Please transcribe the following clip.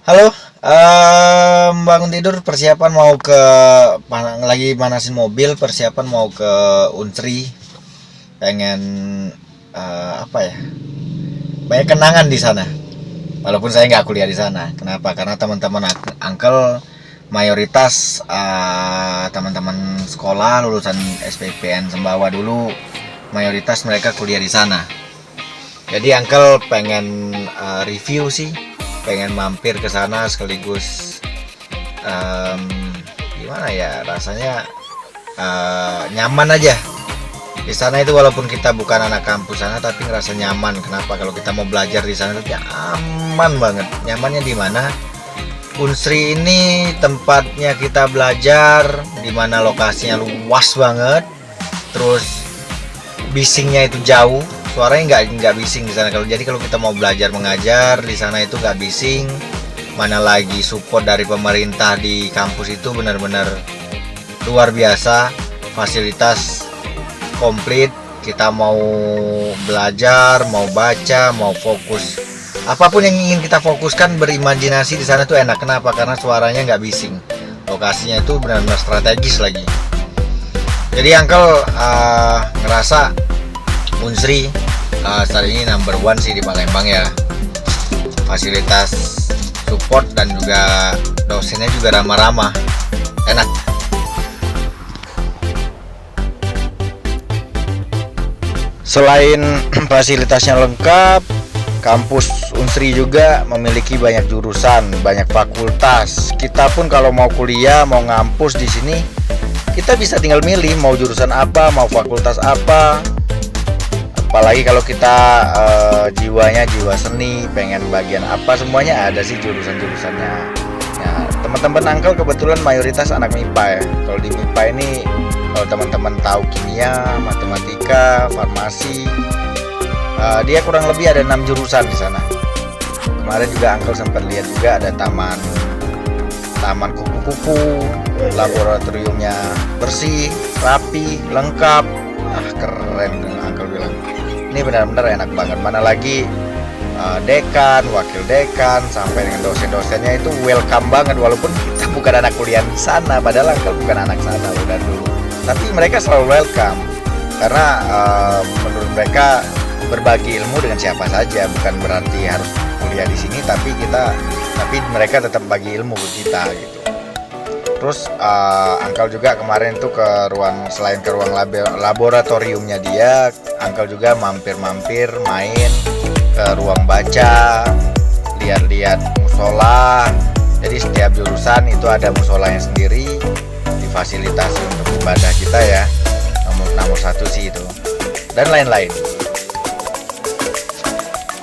Halo, bangun tidur persiapan mau ke lagi manasin mobil, persiapan mau ke Unsri. Pengen apa ya? Banyak kenangan di sana. Walaupun saya nggak kuliah di sana. Kenapa? Karena teman-teman uncle mayoritas teman-teman sekolah lulusan SPPN Sembawa dulu, mayoritas mereka kuliah di sana. Jadi uncle pengen review sih, pengen mampir ke sana sekaligus gimana ya rasanya, nyaman aja di sana itu. Walaupun kita bukan anak kampus sana tapi ngerasa nyaman. Kenapa? Kalau kita mau belajar di sana itu aman banget. Nyamannya di mana? Unsri ini tempatnya kita belajar, di mana lokasinya luas banget, terus bisingnya itu jauh, suaranya nggak bising di sana. Kalau kita mau belajar mengajar di sana itu nggak bising. Mana lagi support dari pemerintah di kampus itu benar-benar luar biasa, fasilitas komplit. Kita mau belajar, mau baca, mau fokus, apapun yang ingin kita fokuskan, berimajinasi di sana tuh enak. Kenapa? Karena suaranya nggak bising, lokasinya itu benar-benar strategis lagi. Jadi uncle ngerasa Unsri saat ini number one sih di Palembang ya. Fasilitas support dan juga dosennya juga ramah-ramah, enak. Selain fasilitasnya lengkap, kampus Unsri juga memiliki banyak jurusan, banyak fakultas. Kita pun kalau mau kuliah, mau ngampus di sini, kita bisa tinggal milih mau jurusan apa, mau fakultas apa. Apalagi kalau kita jiwanya jiwa seni, pengen bagian apa, semuanya ada sih jurusan-jurusannya. Nah, teman-teman uncle kebetulan mayoritas anak MIPA ya. Kalau di MIPA ini, kalau teman-teman tahu kimia, matematika, farmasi, dia kurang lebih ada 6 jurusan di sana. Kemarin juga uncle sempat lihat juga ada taman kupu-kupu, laboratoriumnya bersih, rapi, lengkap. Keren, uncle bilang. Ini benar-benar enak banget. Mana lagi dekan, wakil dekan, sampai dengan dosen-dosennya itu welcome banget. Walaupun kita bukan anak kuliah di sana, padahal uncle bukan anak sana udah dulu, tapi mereka selalu welcome. Karena menurut mereka berbagi ilmu dengan siapa saja, bukan berarti harus kuliah di sini, tapi mereka tetap bagi ilmu ke kita gitu. Terus uncle juga kemarin tuh selain ke ruang laboratoriumnya dia, uncle juga mampir-mampir main ke ruang baca, lihat-lihat musola. Jadi setiap jurusan itu ada musolanya sendiri, difasilitasi untuk ibadah kita ya. Nomor satu sih itu, dan lain-lain.